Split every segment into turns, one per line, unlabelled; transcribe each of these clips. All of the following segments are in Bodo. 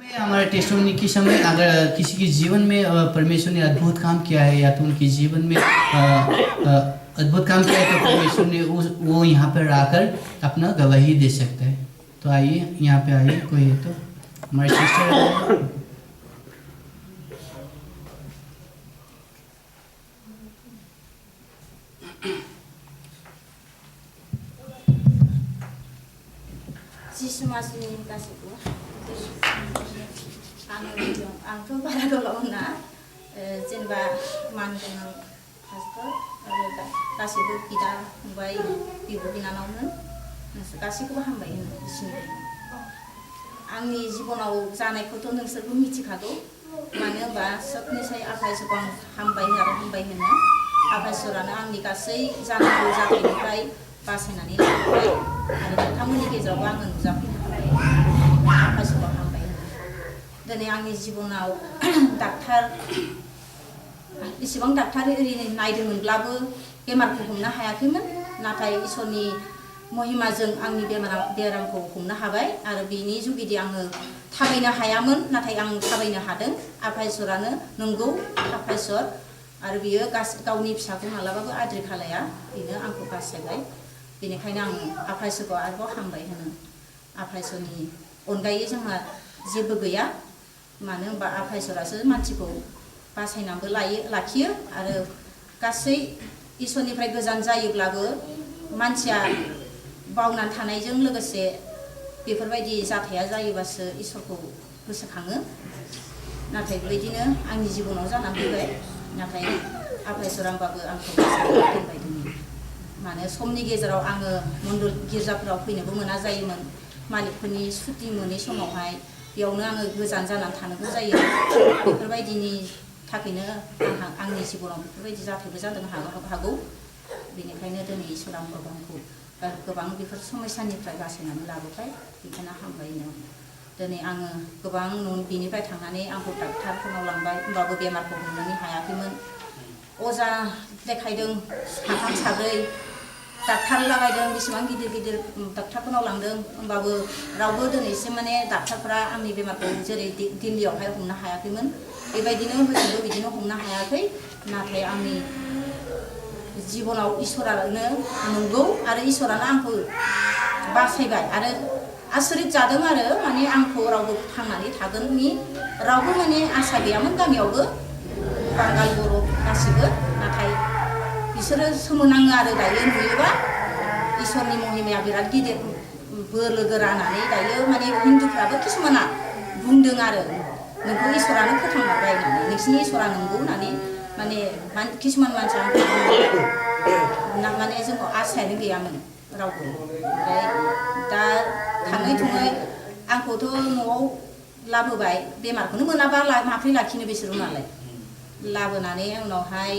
हमारे टेस्टमोनी के समय अगर किसी के जीवन में परमेश्वर ने अद्भुत काम किया है या तो उनके जीवन में अद्भुत काम किया है तो परमेश्वर ने वो यहाँ पर आकर अपना गवाही दे सकता है। तो आइए यहाँ पे आइए, कोई है तो हमारी सिस्टर
आंथ' बारा गोलाव होना जेनेबा मान गोनां पास्टर आरो गासैबो बिदा फंबाय बिब' बिनानावमोन गासैखौबो हामबाय होनो बिसोरनिफ्राय। आंनि जिबनाव जानायखौथ' नोंसोरबो मिथिखागौ, मानो होनबा सबनिसाय आफा इसोरखौ आं हामबाय आरो हामबाय होनो। आफा इसोरानो आंनि गासै जानांगौ जाथायनिफ्राय बासायनानै लाबोबाय आरो नोंथांमोननि गेजेरावबो आङो नुजाफैनो हाबाय। आफा इसोरखौ हामबाय होनो। दिनै आंनि जिबनाव डाक्टार इसेबां डाक्टार ओरैनो नायदोंमोनब्लाबो बेमारखौ हमनो हायाखैमोन, नाथाय इसोरनि महिमाजों आंनि बेरामखौ हमनो हाबाय आरो बिनि जुगिदि आङो थाबायनो हायामोन, नाथाय आं थाबायनो हादों। आफा इसोरानो नंगौ आफा इसोर, आरो बियो गावनि फिसाखौ मालाबाबो आद्रि खालाया, बेनो आंखौ बासायबाय। बेनिखायनो आं आफा इसोरखौ आरोबाव हामबाय होनो। आफा इसोरनि अनगायै जोंहा जेबो गैया, मानो होनबा आफा इसोरासो मानसिखौ बासायनानैबो लाखियो आरो गासै इसोरनिफ्राय गोजान जायोब्लाबो मानसिया बावनानै थानायजों लोगोसे बेफोरबायदि जाथाया जायोबासो इसोरखौ गोसोखाङो। नाथाय बेबायदिनो आंनि जिबनाव जानानै फैबाय, नाथाय आफा इसोरा होमबाबो आंखौ दोनबाय दिनै। माने समनि गेजेराव आङो मण्डल गिर्जाफोराव फैनोबो मोना जायोमोन, मालिकफोरनि सुटि मोनै समावहाय बेयावनो आङो गोजान जानानै थानांगौ जायो। बेफोरबायदिनि थाखायनो आंनि जिबनाव बेफोरबायदि जाथायबो जादों हागौ। बेनिखायनो दिनै इसोरा आंखौ गोबां बेफोर समस्यानिफ्राय बासायनानै लाबोबाय, बेखायनो हामबायनो। दिनै आङो गोबां बिनिफ्राय थांनानै आंखौ डाक्टारफोरनाव लांबाय, होमबाबो बेमारखौ हमनो हायाखैमोन। अजा देखायदों साथाम साब्रै, डाक्टार लागायदों, बेसेबां गिदिर गिदिर डाक्टारफोरनाव लांदों, होमबाबो रावबो दिनैसिम माने डाक्टारफोरा आंनि बेमारखौ जेरै दिल्लीयावहाय हमनो हायाखैमोन, बेबायदिनो हजोंबो बिदिनो हमनो हायाखै। नाथाय आंनि जिबनाव इसोरानो नंगौ आरो इसोरानो आंखौ बासायबाय आरो आसरित जादों आरो माने आंखौ रावबो थांनानै थागोननि रावबो माने आसा गैयामोन गामियावबो, बांगाल बर' गासिबो। नाथाय बिसोरो सोमोनाङो आरो दायो नुयोबा इसोरनि महिमाया बिराद गिदिर बोलो गोरा होननानै दायो माने हिन्दुफ्राबो किसुमाना बुंदों आरो नोंखौ इसोरानो फोथांहरबाय होननानै, नोंसिनि इसोरा नंगौ होननानै माने किसुमान मानसिया माने जोंखौ आसायानो गैयामोन रावबो। ओमफ्राय दा थाङै थुङै आंखौथ' न'आव लाबोबाय, बेमारखौनो मोनाबा माब्रै लाखिनो बिसोरो नालाय। लाबोनानै उनावहाय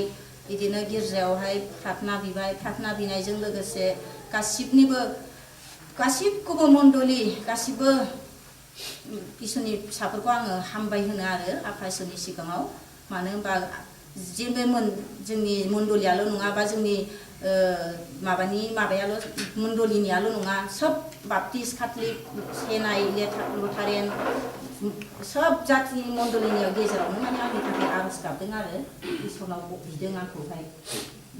बिदिनो गिर्जायावहाय प्रार्थना बिबाय, प्रार्थना बिनायजों लोगोसे गासिबखौबो मण्डलि गासिबो इसोरनि फिसाफोरखौ आङो हामबाय होनो आरो आफा इसोरनि सिगाङाव। मानो होनबा जेबो जोंनि मण्डलियाल' नङा बा जोंनि माबायाल' मण्डलिनियाल' नङा, सब बाप्टिस्ट काथलिक सेनाय लुथारेन सब जातिनि मण्डलिनि गेजेरावनो माने आंनि थाखाय आर'ज गाबदों आरो इसोरनाव बिदों आंखौहाय।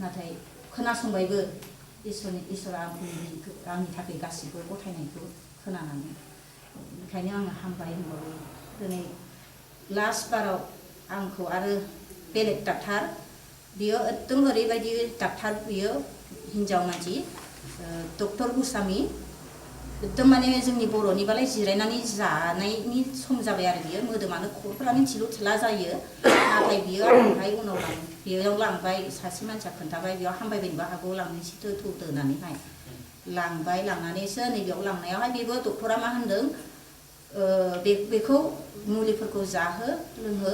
नाथाय खोनासंबायबो इसोरा आंनि थाखाय गासिबो गथायनायखौ खोनानानै, ओंखायनो आङो हामबाय होनबाबो। दिनै लास्ट बाराव आंखौ आरो बेलेग डाक्टार, बियो एकदम ओरैबायदि डाक्टार, बियो हिन्जाव मानसि, डक्टर गुसामि, एकदम माने जोंनि बर'निबालाय जिरायनानै जानायनि सम जाबाय आरो बियो, मोदोमानो खर'फोरानो थिलु थिला जायो। नाथाय बियो आंखौहाय उनाव बेयाव लांबाय, सासे मानसिया खोन्थाबाय बेयाव हामबायबायनोबो हागौ, लांनोसै थौ होननानैहाय लांबाय। लांनानैसो नैबेयाव लांनायावहाय बेबो डक्टरा मा होनदों, बेखौ मुलिफोरखौ जाहो लोंहो,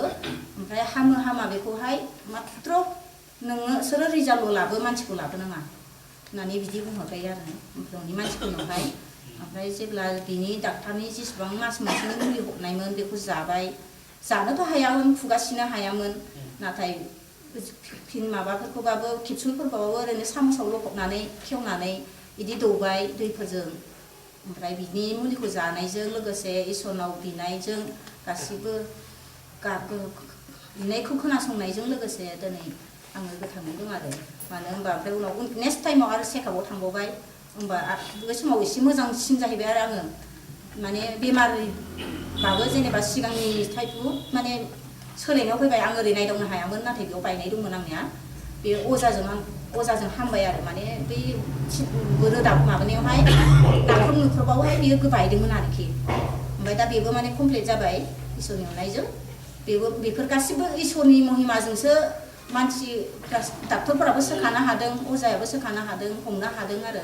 ओमफ्राय हामा बेखौहाय मात्र नोंसोरो रिजाल्टल' लाबो, मानसिखौ लाबोनाङा होननानै बिदि बुंहरबाय आरो न'नि मानसिफोरनावहाय। ओमफ्राय जेब्ला बिनि डाक्टारनि जेसेबां मास मोनसेनि मुलि हरनायमोन बेखौ जाबाय, जानोथ' हायामोन, खुगासिनो हायामोन, नाथाय माबाफोरखौबाबो केपसुलफोरखौबाबो ओरैनो सामसाव लखबनानै खेवनानै बिदि दौबाय दैफोरजों। ओमफ्राय बिनि मुलिखौ जानायजों लोगोसे इसोरनाव बिनायजों गासिबो बिनायखौ खोनासंनायजों लोगोसे दिनै आङो गोथाङै दं आरो मानो होनबा ओमफ्राय उनाव नेक्स्ट टाइमाव आरो चेकआपआव थांबावबाय होमबा बे समाव एसे मोजांसिन जाहैबाय आरो आङो माने बेमारबाबो जेनेबा सिगांनि टाइप माने सोलायनायाव फैबाय आं ओरै नायदावनो हायामोन नाथाय बेयाव बायनाय दंमोन आंनिया बे अजाजों हामबाय आरो माने बै रोदा माबानायावहाय डाक्टर नुख्रबावहाय बियो बायदोंमोन आरोखि ओमफ्राय दा बेबो माने कमप्लिट जाबाय इसोरनि अननायजों बेफोर गासिबो इसोरनि महिमाजोंसो मानसि डाक्टरफोराबो सोखानो हादों अजायाबो सोखानो हादों हमनो हादों आरो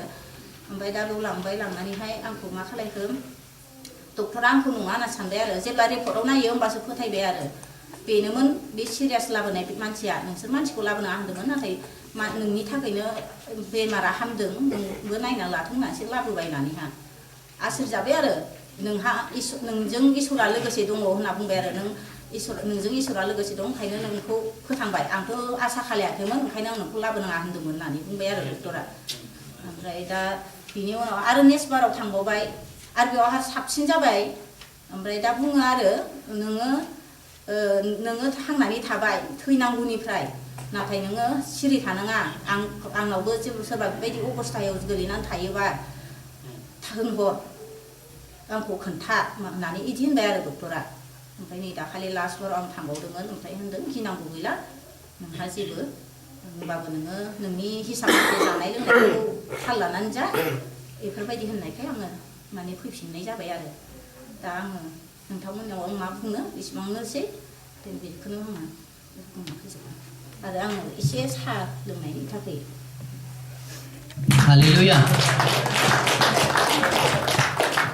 ओमफ्राय दा बेयाव लांनानैहाय आंखौ मा खालायखो डक्टरा आंखौ नङा होनना सानबाय आरो जेब्ला रिपर्टआव नायो होमबासो फोथायबाय आरो बेनोमोन बे सिरियास लाबोनाय मानसिया नोंसोर मानसिखौ लाबोना होनदोंमोन नाथाय नोंनि थाखायनो बेमारा हामदों नोंबो नायना लाथों होननानैसो लाबोबाय होननानैहा आसुर जाबाय आरो नोंहा नोंजों इसोरा लोगोसे दङ होनना बुंबाय आरो नोंजों इसोरा लोगोसे दं ओंखायनो नोंखौ फोथांबाय आंथ' आसा खालायाखैमोन ओंखायनो आं नोंखौ लाबोनाङा होनदोंमोन होननानै बुंबाय आरो डक्टरा ओमफ्राय दा बिनि उनाव आरो नेक्स्ट बाराव थांबावबाय आरो बेयावहा साबसिन जाबाय ओमफ्राय दा बुङो आरो नोङो थांनानै थाबाय थैनांगौनिफ्राय नाथाय नोङो सिरि थानाङा आंनावबो सोरबा बेबायदि अबस्थायाव गोलैनानै थायोबा होनहर आंखौ खोन्था होननानै इदि होनबाय आरो डक्टरा ओमफ्राय नै दाखालि लास्ट बाराव आं थांबावदोंमोन ओमफ्राय होनदों गिनांगौ गैला नोंहा जेबो होनबाबो नोङो नोंनि हिसाब मथे जानाय लोंनायखौ थाल लानानै जा बेफोरबायदि होननायखाय आङो माने फैफिननाय जाबाय आरो दा आङो नोंथांमोननाव आं मा बुंनो बेसेबांनोसै बेखौनो आङो फोजोबबाय आरो आङो एसे साहा लोंनायनि थाखाय
हालेलुया।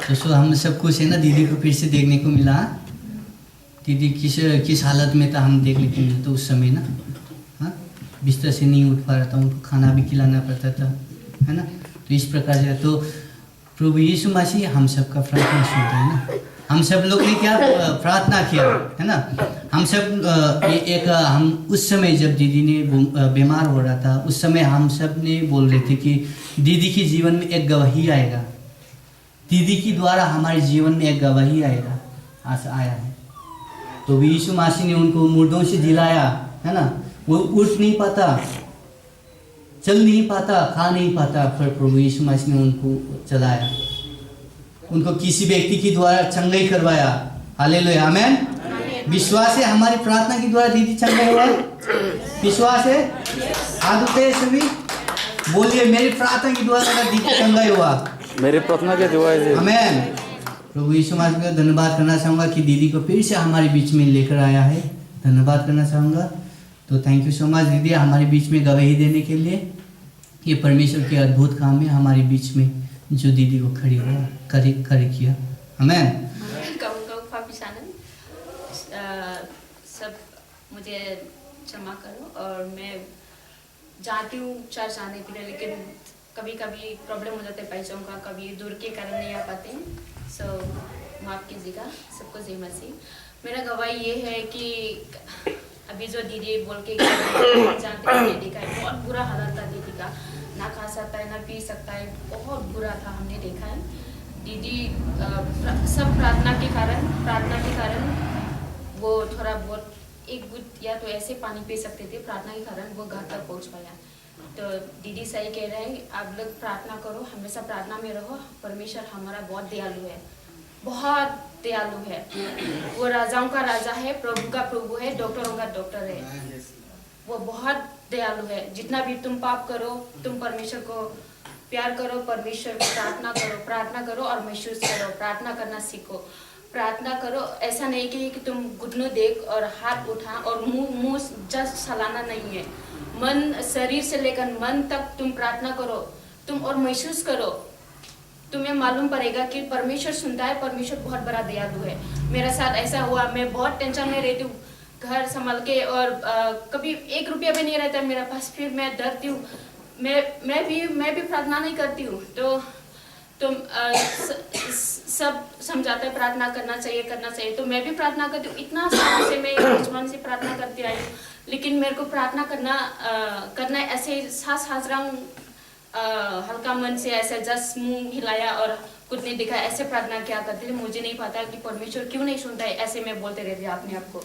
तो हम सब कुछ है ना दीदी को फिर से देखने को मिला दीदी किस हालत में था हम देख लेते हैं तो उस समय ना हाँ बिस्तर से नहीं उठ पा रहा था उनको खाना भी खिलाना पड़ता था है ना तो इस प्रकार से तो प्रभु यीशु मसीह हम सब का प्रार्थना सुनता है ना हम सब लोग ने क्या प्रार्थना किया है ना हम सब हम उस समय जब दीदी ने बीमार हो रहा था उस समय हम सब ने बोल रहे थे कि दीदी के जीवन में एक गवाही आएगा दीदी के द्वारा हमारे जीवन में एक गवाही आएगा आज आया है तो यीशु मसीह ने उनको मुर्दों से जिलाया है ना वो उठ नहीं पाता चल नहीं पाता खा नहीं पाता पर प्रभु यीशु मसीह ने उनको चलाया उनको किसी व्यक्ति के द्वारा चंगाई करवाया हालेलुया आमेन विश्वास है हमारी प्रार्थना के द्वारा दीदी चंगा हुआ विश्वास है हाथ उठाइए सभी बोलिए मेरी प्रार्थना के द्वारा दीदी चंगा हुआ
मेरी प्रार्थना के दुआ है
आमेन प्रभु यीशु मसीह का धन्यवाद करना चाहूँगा कि दीदी को फिर से हमारे बीच में लेकर आया है धन्यवाद करना चाहूँगा तो थैंक यू सो मच दीदी हमारे बीच में गवाही देने के लिए ये परमेश्वर के अद्भुत काम है हमारे बीच में जो दीदी को खड़ी हुआ करे किया आमेन
सब मुझे क्षमा करो और मैं जाती हूँ चर्च आने के लिए लेकिन कभी कभी प्रॉब्लम हो जाते पैसों का कभी दूर के कारण नहीं आ पाते सो माफ़ कीजिएगा सबको जय मसीह मेरा गवाही ये है कि अभी जो दीदी बोल के जानते हैं दीदी का बहुत बुरा हालत था दीदी का ना खा सकता है ना पी सकता है बहुत बुरा था हमने देखा है दीदी सब प्रार्थना के कारण वो थोड़ा बहुत एक गुट या तो ऐसे पानी पी सकते थे प्रार्थना के कारण वो घर तक पहुंच पाया तो दीदी सही कह रहे हैं आप लोग प्रार्थना करो हमेशा प्रार्थना में रहो परमेश्वर हमारा बहुत दयालु है वो राजाओं का राजा है प्रभु का प्रभु है डॉक्टरों का डॉक्टर है वो बहुत दयालु है जितना भी तुम पाप करो तुम परमेश्वर को प्यार करो परमेश्वर को प्रार्थना करो और महसूस करो प्रार्थना करना सीखो प्रार्थना करो ऐसा नहीं कि तुम घुटनों देख और हाथ उठा और मुंह जस्ट चलाना नहीं है मन शरीर से लेकर मन तक तुम प्रार्थना करो तुम और महसूस करो तुम्हें मालूम पड़ेगा कि परमेश्वर सुनता है परमेश्वर बहुत बड़ा दयालु है मेरे साथ ऐसा हुआ मैं बहुत टेंशन में रहती हूँ घर संभाल के और कभी 1 रुपया भी नहीं रहता मेरे पास फिर मैं डरती हूँ मैं भी प्रार्थना नहीं करती हूँ तो तुम सब समझाते हैं प्रार्थना करना चाहिए तो मैं भी प्रार्थना करती हूँ इतना साल से मैं बचपन से प्रार्थना करती आई हूँ लेकिन मेरे को प्रार्थना करना ऐसे सास हल्का मन से ऐसे जस्ट मुंह हिलाया और कुछ नहीं दिखा, ऐसे प्रार्थना क्या करते थे, मुझे नहीं पता कि परमेश्वर क्यों नहीं सुनता है, ऐसे मैं बोलते रहती अपने आप को।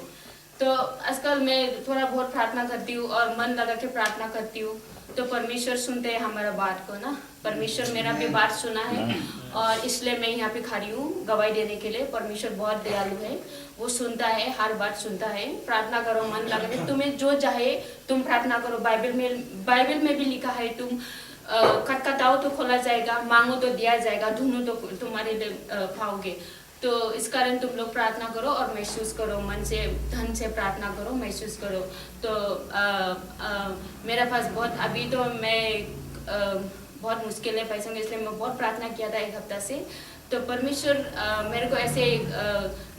तो आजकल मैं थोड़ा बहुत प्रार्थना करती हूँ और मन लगा के प्रार्थना करती हूँ, तो परमेश्वर सुनते हैं हमारा बात को ना। परमेश्वर मेरा भी बात सुना है और इसलिए मैं यहाँ पे खड़ी हूँ गवाही देने के लिए। परमेश्वर बहुत दयालु है, वो सुनता है, हर बात सुनता है। प्रार्थना करो मन लगा के, तुम्हें जो चाहे तुम प्रार्थना करो। बाइबल में भी लिखा है, तुम खटखटाओ तो खोला जाएगा, मांगो तो दिया जाएगा, ढूंढो तो तुम्हारे लिए पाओगे। तो इस कारण तुम लोग प्रार्थना करो और महसूस करो, मन से धन से प्रार्थना करो, महसूस करो। तो मेरे पास बहुत, अभी तो मैं बहुत मुश्किल है पैसों के, इसलिए मैं बहुत प्रार्थना किया था 1 हफ्ता से। तो परमेश्वर मेरे को ऐसे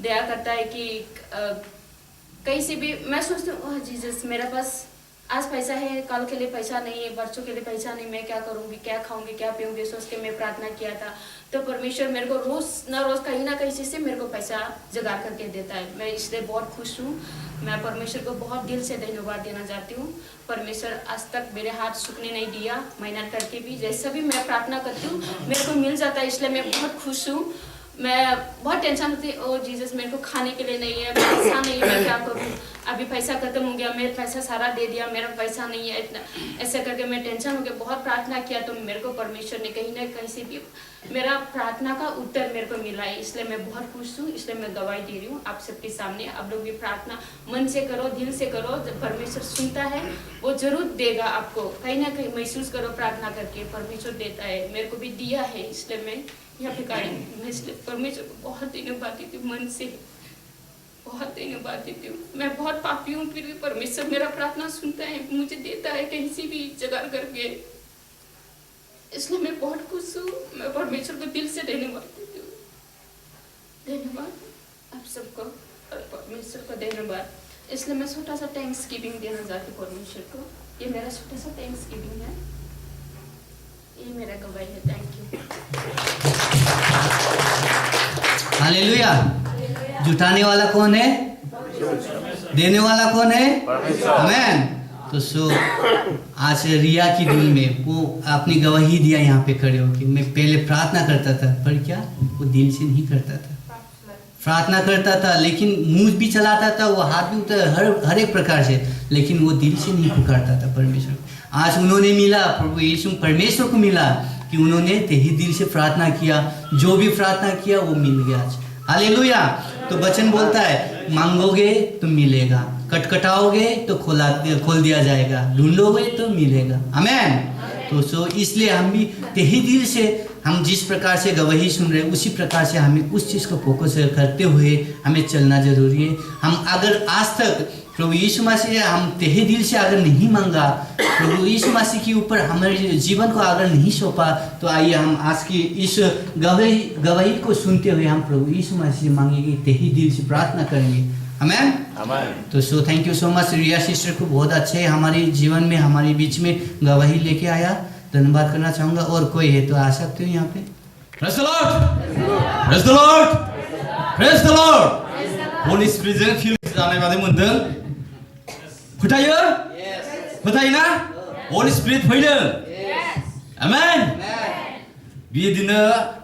दया करता है कि कहीं से भी मैं सोचती हूँ, ओह जीसस, मेरे पास आज पैसा है, कल के लिए पैसा नहीं है, बच्चों के लिए पैसा नहीं, मैं क्या करूँगी, क्या खाऊंगी, क्या पीऊँगी, सोच के मैं प्रार्थना किया था। तो परमेश्वर मेरे को रोज कहीं ना कहीं से मेरे को पैसा जुगाड़ करके देता है। मैं इसलिए बहुत खुश हूँ। मैं परमेश्वर को बहुत दिल से धन्यवाद देना चाहती हूँ। परमेश्वर आज तक मेरे हाथ सूखने नहीं दिया, मेहनत करके भी जैसा भी मैं प्रार्थना करती हूँ मेरे को मिल जाता है, इसलिए मैं बहुत खुश हूँ। मैं बहुत टेंशन होती है, ओ जीसस मेरे को खाने के लिए नहीं है, पैसा नहीं है, मैं क्या करूँ, अभी पैसा खत्म हो गया, मेरा पैसा सारा दे दिया, मेरा पैसा नहीं है, इतना ऐसे करके मैं टेंशन हो गया। बहुत प्रार्थना किया तो मेरे को परमेश्वर ने कहीं ना कहीं से भी मेरा प्रार्थना का उत्तर मेरे को मिला है, इसलिए मैं बहुत खुश हूँ। इसलिए मैं गवाही दे रही हूँ आप सबके सामने। आप लोग भी प्रार्थना मन से करो, दिल से करो, जब परमेश्वर सुनता है वो जरूर देगा आपको। कहीं ना कहीं महसूस करो प्रार्थना करके, परमेश्वर देता है, मेरे को भी दिया है, इसलिए मैं यहाँ पे गाड़ी मैं इसलिए परमेश्वर को बहुत धन्यवाद देती हूँ, मन से बहुत धन्यवाद देती हूँ। मैं बहुत पापी हूँ, फिर भी परमेश्वर मेरा प्रार्थना सुनता है, मुझे देता है कहीं से भी जगह करके, इसलिए मैं बहुत खुश हूँ। मैं परमेश्वर को दिल से धन्यवाद देती हूँ। धन्यवाद आप सबको और परमेश्वर को धन्यवाद। इसलिए मैं छोटा सा थैंक्स गिविंग देना चाहती हूँ परमेश्वर को। ये मेरा छोटा सा थैंक्स गिविंग है, ये मेरा गवाही है। Thank you.
हालेलुया। जुटाने वाला कौन है? देने वाला कौन है? आमेन। तो आज रिया की दिल में वो अपनी गवाही दिया यहाँ पे खड़े होकर। मैं पहले प्रार्थना करता था, पर क्या वो दिल से नहीं करता था। प्रार्थना करता था लेकिन मुंह भी चलाता था, वो हाथ भी उठा हर एक प्रकार से, लेकिन वो दिल से नहीं पुकारता था परमेश्वर। आज उन्होंने मिला, प्रभु यीशु परमेश्वर को मिला कि उन्होंने तहे दिल से प्रार्थना किया, जो भी प्रार्थना किया वो मिल गया आज। हालेलुया। तो वचन बोलता है मांगोगे तो मिलेगा, खटखटाओगे तो खोल दिया जाएगा, ढूंढोगे तो मिलेगा। आमेन। तो इसलिए हम भी तहे दिल से, हम जिस प्रकार से गवाही सुन रहे हैं उसी प्रकार से हमें उस चीज़ को फोकस करते हुए हमें चलना जरूरी है। हम अगर आज तक प्रभु यीशु मसीह हम तहे दिल से अगर नहीं मांगा, प्रभु यीशु मसीह के ऊपर हमारे जीवन को अगर नहीं सौंपा, तो आइए हम आज की इस गवाही को सुनते हुए हम प्रभु यीशु मसीह मांगेंगे, तहे दिल से प्रार्थना करेंगे। आमेन। तो thank you so much. Riya sister को बहुत अच्छे हमारे जीवन में, हमारे बीच में गवाही लेके आया, धन्यवाद करना चाहूँगा। और कोई है तो आ सकते हो यहाँ Pay.
Praise the Lord! Praise the Lord! Praise the Lord! Holy Spirit जों फिल जानाय बादि मोनदों। फोथायो? फोथायोना? Holy Spirit फैदों। Amen. बिदिनो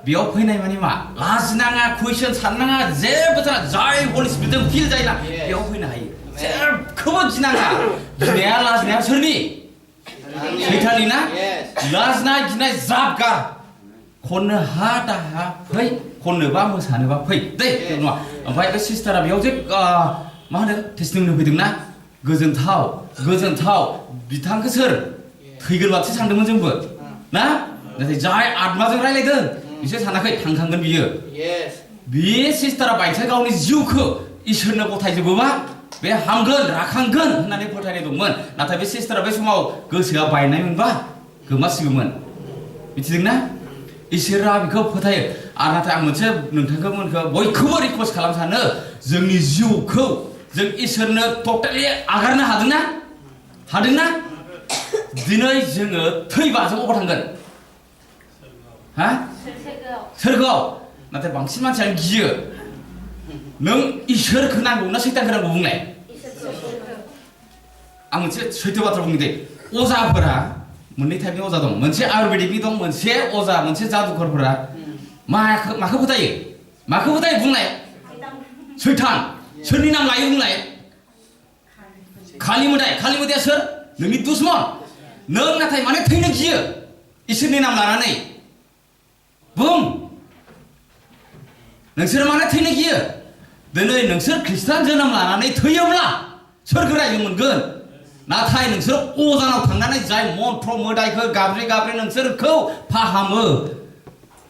बेयाव फैनाय माने मा? लाजिनाङा, कुइसन साननाङा, जेबो जाना, जाय Holy Spirit जों फिल जायोना बेयाव फैनो हायो। जेबोखौबो गिनाङा। गिनाया लाजिनाया सोरनि? सैताननि ना? लाजिनाय गिनाय ज्राब गार। खननो हा दाहा फै, खननोबा मोसानोबा फै दै नङा। ओमफ्राय बे सिस्टारा बेयाव जे मा होनो टेस्टिमनि फैदोंना, गोजोनथाव गोजोनथाव। बिथांखौ सोर थैगोन बादि सानदोंमोन जोंबो ना, नाथाय जाय आत्माजों रायलायदों बिसोर सानाखै थांखांगोन बियो। बे सिस्टारा बायसा गावनि जिउखौ इसोरनो गथायजोबोबा बे हामगोन राखांगोन होननानै फोथायनाय दंमोन। नाथाय बे सिस्टारा बे समाव गोसोआ बायनायमोनबा गोमासिगौमोन। मिथिदोंना? इसोरा बेखौ फोथायो। आरो नाथाय आं मोनसे नोंथांखौ बयखौबो रिक्वेस्ट खालामनो सानो, जोंनि जिउखौ जों इसोरनो टटेलि आगारनो हादोंना? हादोंना? दिनै जोङो थैबा जों अबाव थांगोन? हा? सोरगोआव। नाथाय बांसिन मानसियानो गियो। नों इसोरखौ नांगौ ना सैतानखौ नांगौ बुंलाय? आं मोनसे सैथो बाथ्रा बुंनि दे। अजाफोरा मोननै टाइपनि अजा दं, मोनसे आयुर्वेदिकनि दं, मोनसे अजा, मोनसे जादुकरफोरा माखौ फोथायो माखौ फोथायो बुंनाय सैतान सोरनि नाम लायो बुंनाय खालि मोदाया सोर नोंनि दुश्मन नों नाथाय माने थैनो गियो इसोरनि नाम लानानै बुं नोंसोर माने थैनो गियो दिनै नोंसोर ख्रिस्टान जोनोम लानानै थैयोब्ला सोरगो रायजो मोनगोन नाथाय नोंसोर अजानाव थांनानै जाय मन्त्र मोदायखौ गाबज्रि गाबज्रि नोंसोरखौ फाहामो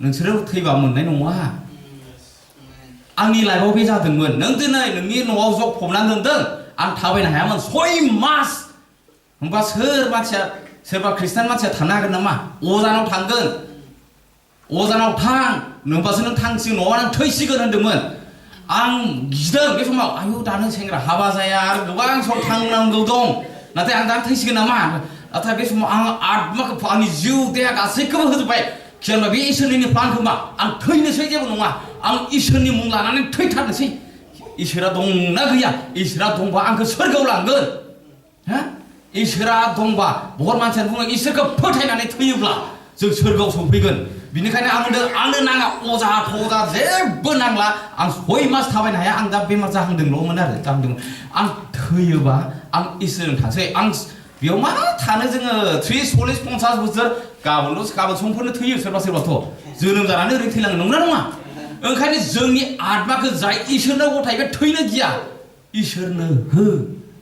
नोंसोरो थैबा मोननाय नङा आंनि लाइफआव बे जादोंमोन नों दिनै नोंनि न'आव जग फबनानै दोनदों आं थाबायनो हायामोन 6 मास होमबा सोरबा ख्रिस्टान मानसिया थानो हागोन नामा अजानाव थांगोन अजानाव थां नोंबासो नों थांसिगोन नङाबा नों थैसिगोन होनदोंमोन आं गिदों बे समाव आयु दानो सेंग्रा हाबा जाया आरो गोबां सम थांनांगौ दं नाथाय आं दानो थैसिगोन नामा नाथाय बे समाव आं आत्माखौ आंनि जिउ देहा गासैखौबो होजोब्बाय जेनेबा बे इसोरनि प्लान खोमा आं थैनोसै जेबो नङा आं इसोरनि मुं लानानै थैथारनोसै इसोरा दंना गैया इसोरा दंबा आंखौ सोरगोआव लांगोन हा इसोरा दंबा बहुत मानसियानो बुङो इसोरखौ फोथायनानै थैयोब्ला जों सोरगोआव सौफैगोन बिनिखायनो आं होनदों आंनो नाङा अजा थजा जेबो नांला आं 6 मास थाबायनो हाया आं दा बेमार जाहांदोंल'मोन आरो जाहांदोंमोन आं थैयोबा आं इसोरजों थांसै आं बेयाव मा थानो जोङो 30 40 50 बोसोर गाबोन समफोरनो थैयो सोरबाथ' जोनोम जानानै ओरैनो थैलाङो नंगौना नङा ओंखायनो जोंनि आत्माखौ जाय इसोरनो गथायबाय थैनो गिया इसोरनो हो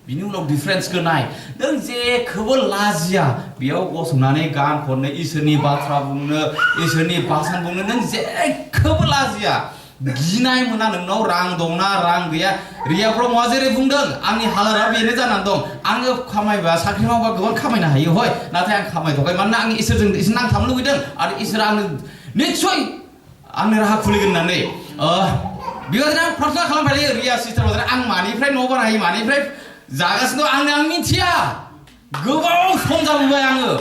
बिनि उनाव डिफारेन्सखौ नाय नों जेखौबो लाजिया बेयाव गसंनानै गान खननो इसोरनि बाथ्रा बुंनो इसोरनि भाषण बुंनो नों जेखौबो लाजिया गिनाय मोना नोंनाव रां दंना रां गैया रिया ब्रह्मआ जेरै बुंदों आंनि हालोदा बेनो जानानै दं आङो खामायबा साख्रि मावबा गोबां खामायनो हायो हय नाथाय आं खामायथ'वाखै मानोना आं इसोरजों एसे नांथाबनो लुबैदों आरो इसोरा आंनो निस्सय आंनो राहा खुलिगोन होननानै बेबायदिनो आं प्रार्थना खालामबाय थायो रिया सिस्टार आं मानिफ्राय न' बानायो मानिफ्राय जागासिनो दं आं मिथिया गोबाव सम जाबोबाय आङो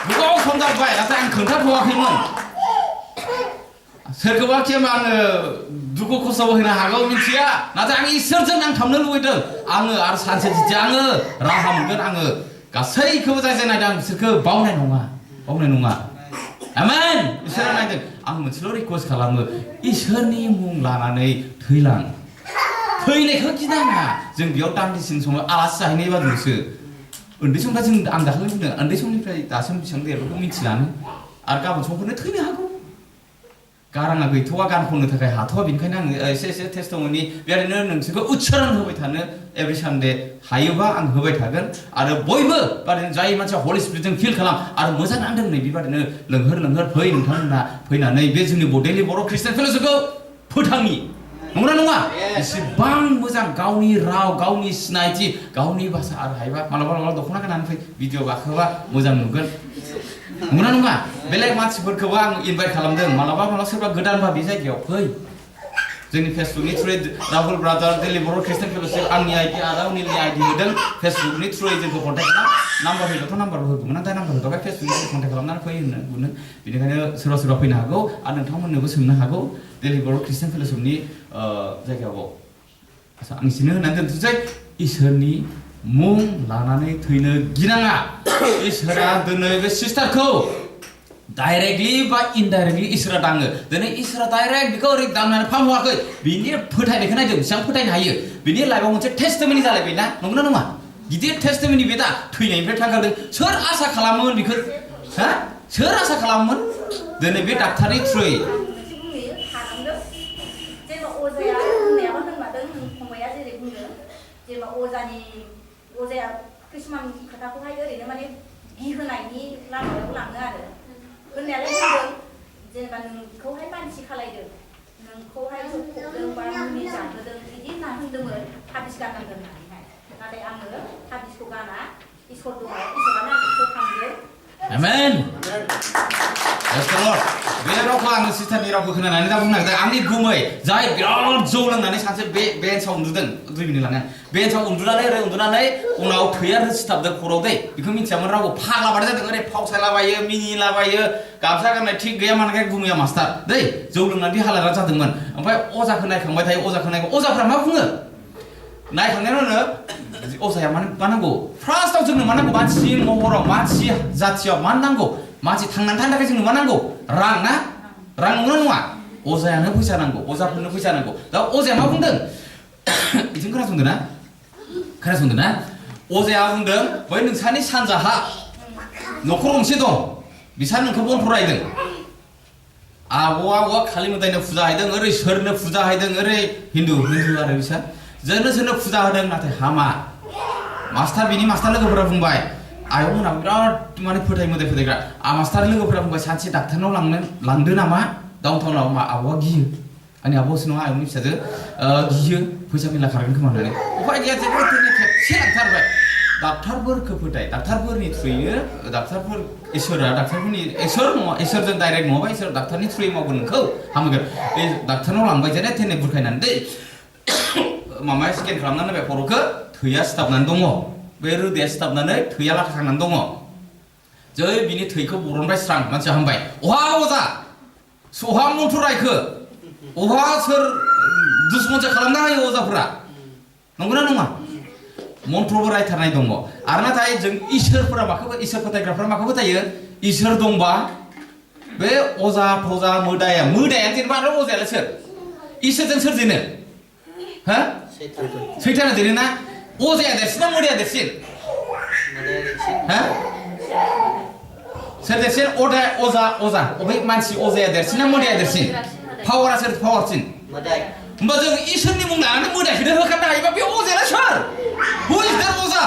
गोबाव सम जाबोबाय नाथाय आं खोन्थाथ'वाखैमोन सोरखौबा केमा आङो दुखु खस्थ' होनो हागौ मिथिया नाथाय आं इसोरजों नांथाबनो लुबैदों आङो आरो सानसे जिथिया आङो राहा मोनगोन आङो गासैखौबो जाय नायदों आं बिसोरखौ बावनाय नङा आमेन इसोरा नायदों आं मोनसेल' रिक्वेस्ट खालामो इसोरनि मुं लानानै थैलां थैनायखौ गिनाङा जों बेयाव दान्दिसेनि समाव आलासि जाहैनाय बादिसो उन्दै समनिफ्राय जों आं दाखालि बुंदों उन्दै समनिफ्राय दासिम बेसेबां देरबोखौ मिथिलानो आरो गाबोन समफोरनो थैनो हागौ गाराङा गैथ'वा गान खननो थाखाय हाथ'वा बेनिखायनो आङो एसे टेस्टमनि बेबायदिनो नोंसोरखौ उच्चारण होबाय थानो एभरि सानडे हायोबा आं होबाय थागोन आरो बयबो बेबादिनो जाय मानसिया हलि स्पिरिटजों फिल खालाम आरो मोजां नांदों नै बेबादिनो लोंहोर फै नोंथांमोना फैनानै बे जोंनि बडेलि बर' ख्रिस्टियान फेल'शिपखौ फोथांनि नंगौना नङा एसेबां मोजां गावनि राव गावनि सिनायथि गावनि भाषा आरो हायोबा मालाबा दख'ना गाननानै फै भिडिअ गाखोबा मोजां नुगोन नंगौना नङा बेलेग मानसिफोरखौबो आं इनभाइट खालामदों मालाबा सोरबा गोदानबा बे जायगायाव फै जोंनि फेसबुकनि थ्रुयै राहुल ब्रादार दिल्ली बर' ख्रिस्टियान फेल'शिप आंनि आइडि आदा अनिलनि आइडि होदों फेसबुकनि थ्रुयै जोंखौ कन्टेक्ट खालाम नाम्बार होयोबाथ' नाम्बारबो होगौमोन नाथाय नाम्बार होथ'बाय फेसबुकनि कन्टेक्ट खालामनानै फै होनो बुंनो बेनिखायनो सोरबा फैनो हागौ आरो नोंथांमोननोबो सोंनो हागौ दिल्ली बर' ख्रिस्टियान फेल'शिपनि जायगायाव आं एसेनो होनानै दोनथ'सै इसोरनि मुं लानानै थैनो गिनाङा इसोरा दिनै बे सिस्टारखौ डाइरेक्टलि बा इनडाइरेक्टलि इसोरा दाङो दिनै इसोरा डाइरेक्ट बेखौ ओरै दांनानै फाहामहोआखै बिनि फोथायनायखौ नायदों बेसेबां फोथायनो हायो बिनि लाइफआव मोनसे टेस्टिमनि जालायबाय ना नंगौना नङा गिदिर टेस्टिमनि बे दा थैनायनिफ्राय थांगारदों सोर आसा खालामोमोन बेखौ हा सोर आसा खालामोमोन दिनै बे डाक्टारनि थ्रुयै
अजाया किसुमान खोथाखौहाय ओरैनो माने गिहोनायनि लामायाव लाङो आरो होननायालाय बुंदों जेनेबा नोंखौहाय मानसि खालायदों नोंखौहाय फबदों बा मुलि जाहोदों बिदि होनना होनदोंमोन थाबिस गाननांगोन होननानैहाय नाथाय आङो थाबिसखौ गाना इसोर दङ इसोरानो आंखौ खांदों
आमेन बे रावखौ आङो सिस्टारनि रावखौ खोनानानै दा बुंनो नागिरदों आंनि गुमै जाय बिराद जौ लोंनानै सानसे बे बेन्चआव उन्दुदों 2 मिनिट लानानै बेन्चआव उन्दुनानै उनाव थैया सिथाबदों खर'आव दै बेखौ मिथियामोन रावबो फाग्ला बादि जादों ओरै फावसायलाबायो मिनिलाबायो गामसा गाननाय थिग गैया मानोखाय गुमैया मास्टार दै जौ लोंनानै हालादा जादोंमोन ओमफ्राय अजाखौ नायखांबाय थायो अजाफ्रा मा बुङो नायखांनायनि उनाव अजाया मा नांगौ फार्स्टआव जोंनो मा नांगौ मानसि महराव मानसि जाथियाव मा नांगौ मानसि थांनानै थानो थाखाय जोंनो मा नांगौ रां ना रां नंगौना नङा अजायानो फैसा नांगौ अजाफोरनो फैसा नांगौ दा अजाया मा बुंदों बिथिं खोनासंदो ना अजाया बुंदों बै नोंसानि सानजाहा न'खर गंसे दं बिसोर नोंखौ मन्त्र रायदों आबौआ खालि मोदायनो फुजा हैदों ओरै सोरनो फुजा हैदों ओरै हिन्दु आरो बिसोर जोंनो सोरनो फुजा होदों नाथाय हामा मास्टार बिनि मास्टार लोगोफोरा बुंबाय आयंमोना बिराद माने मोदाय फोथायग्रा मास्टार लोगोफोरा बुंबाय सानसे डाक्टारनाव लांदो नामा डाउनटाउनाव आबौआ गियो आंनि आबौसो नङा आयंनि फिसाजो गियो फैसा मेला खारगोन खोमा होननानै उफाय गैया जेबो खेबसे लांथारबाय डाक्टारफोरखौ फोथाय डाक्टारफोरनि थ्रुयैनो डाक्टारफोर इसोरा डाक्टारफोरनि इसोर नङा इसोरजों डाइरेक्ट नङाबा इसोर डाक्टारनि थ्रुयै मावगोन नोंखौ हामगोन बे डाक्टारनाव लांबाय जेने थेने बुरखायनानै दै माबाया स्केन खालामनानै बे खर'खौ थैया सिथाबनानै दङ बे रोदाया सिथाबनानै थैया लाथा खानानै दङ जै बिनि थैखौ बरनबाय स्रां मानसिया हामबाय अहा अजा सहा मन्त्र रायखो अहा सोर दुश्मनसो खालामना होयो अजाफोरा नंगौना नङा मन्त्रबो रायथारनाय दङ आरो नाथाय जों इसोरफोरा माखौ इसोर फोथायग्राफोरा माखौ फोथायो इसोर दंबा बे अजा थजा मोदायानो जेनेबा आरो अजायालाय सोर इसोरजों सोरजिनो हा सैताना देरोना अजाया देरसिन ना मोदाया देरसिन हा सोर देरसिन अजा अबे मानसि अजाया देरसिन ना मोदाया देरसिन पावारा सोर पावारसिन होमबा जों इसोरनि मुं लानानै मोदायखौनो होखारनो हायोबा बे अजायालाय सोर Who is that Oza?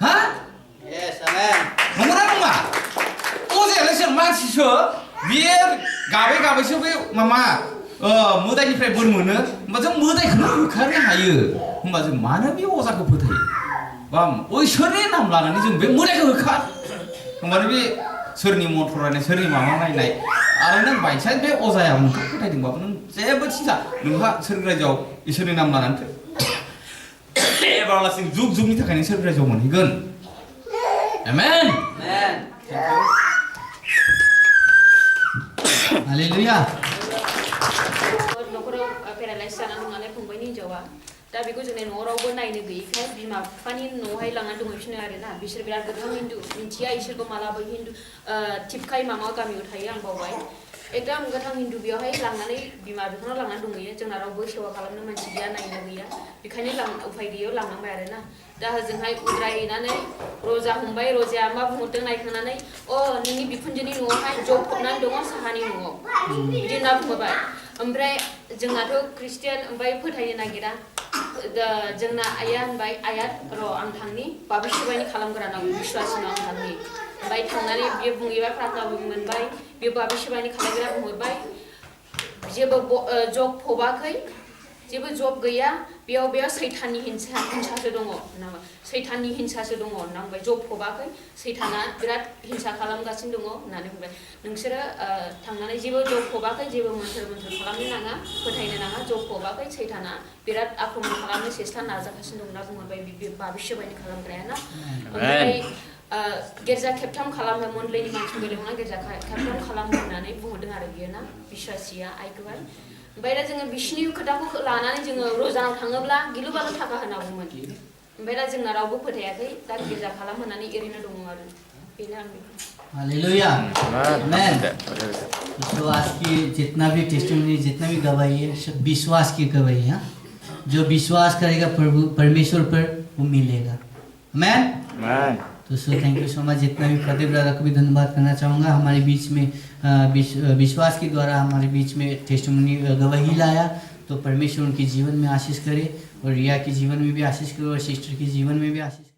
Huh?
Yes, amen.
नंगौना नङा अजायालाय सोर मानसिसो बियो गाबै बे मामा मोदायनिफ्राय बोर मोनो होमबा जों मोदायखौनो होखारनो हायो होमबा जों मानो बे अजाखौ फोथायो बा इसोरनि नाम लानानै जों बे मोदायखौ होखार होमबानो बे सोरनि मन्त्र रायनाय सोरनि माबा रायनाय आरो नों बायसान्स बे अजाया नोंखौ फोथायदोंबाबो नों जेबो थिजा नोंहा सोर रायजोआव इसोरनि नाम लानानै एबारलासिं जुगनि थाखाय नों सोर रायजोआव मोनहैगोन आमेन
हालेलुया
न'खराव पेरालाइज जाना दं नालाय फंबायनि हिन्जावा दा बेखौ जोंनि न'आव रावबो नायनो गैयैखाय बिमा बिफानि न'आवहाय लांनानै दंहैफिनो आरोना बिसोर बिराद गोथां हिन्दु मिन्थिया इसोरखौ मालाबा हिन्दु टिपकाय मामा गामियाव थायो आं बावबाय एकदम गोथां हिन्दु बेयावहाय लांनानै बिमा बिफानाव लांनानै दंहैयो जोंना रावबो सेवा खालामनो मानसि गैया नायनो गैया बेखायनो उफाय गैयैयाव लांनांबाय आरोना दा होजोंहाय उद्रायनानै रजा हमबाय रजाया मा बुंहरदों नायखांनानै नोंनि बिखुनजोनि न'आवहाय जब फबनानै दङ साहानि न'आव बिदि होनना बुंहरबाय ओमफ्राय जोंनाथ' ख्रिस्टियान ओमफ्राय फोथायनो नागिरा जोंना आइया होनबाय आइया आं थांनि बाबु शिबानि खालामग्रानाव बिश्वासिनाव आं थांनि ओमफ्राय थांनानै बियो बुंहैबाय प्रार्थनाबो मोनबाय बियो बाबु शिबानि खालामग्रा बुंहरबाय जेबो जब फबाखै जेबो जब गैया बेयाव सैताननि हिंसासो दङ नामा सैताननि हिंसासो दङ होनना बुंबाय जब फबाखै सैताना बिराद हिंसा खालामगासिनो दङ होननानै बुंबाय नोंसोरो थांनानै जेबो जब फबाखै जेबो मोन्थोर खालामनो नाङा फोथायनो नाङा जब फबाखै सैताना बिराद आक्रमण खालामनो सेस्था नाजागासिनो दं होनना बुंहरबाय बाबु शिबानि खालामग्रायाना ओमफ्राय गिर्जा खेबथाम खालामो मन्डलिनि मानसि बेलेगना गिर्जा खेबथाम खालामो होननानै बुंहरदों आरो बियो ना बिश्वासिया आइखौहाय ओमफ्राय दा जोङो बिसिनि खोथाखौ लानानै जोङो रजानाव थाङोब्ला गिलु बालु थाखा होनांगौमोन ओमफ्राय दा जोंना रावबो फोथायाखै दा गिर्जा खालामहोनानै ओरैनो दङ आरो बेनो आंनि
हालेलुया आमेन विश्वास की जितना भी टेस्टिमनी जितना भी गवाही है सब विश्वास की गवाही है जो विश्वास करेगा प्रभु परमेश्वर पर वो मिलेगा आमेन तो थैंक यू सो मच जितना भी प्रदीप दादा को भी धन्यवाद करना चाहूँगा हमारे बीच में विश्वास के द्वारा हमारे बीच में टेस्टिमनी गवाही लाया तो परमेश्वर उनके जीवन में आशीष करे और रिया के जीवन में भी आशीष करे और सिस्टर के जीवन में भी आशीष करे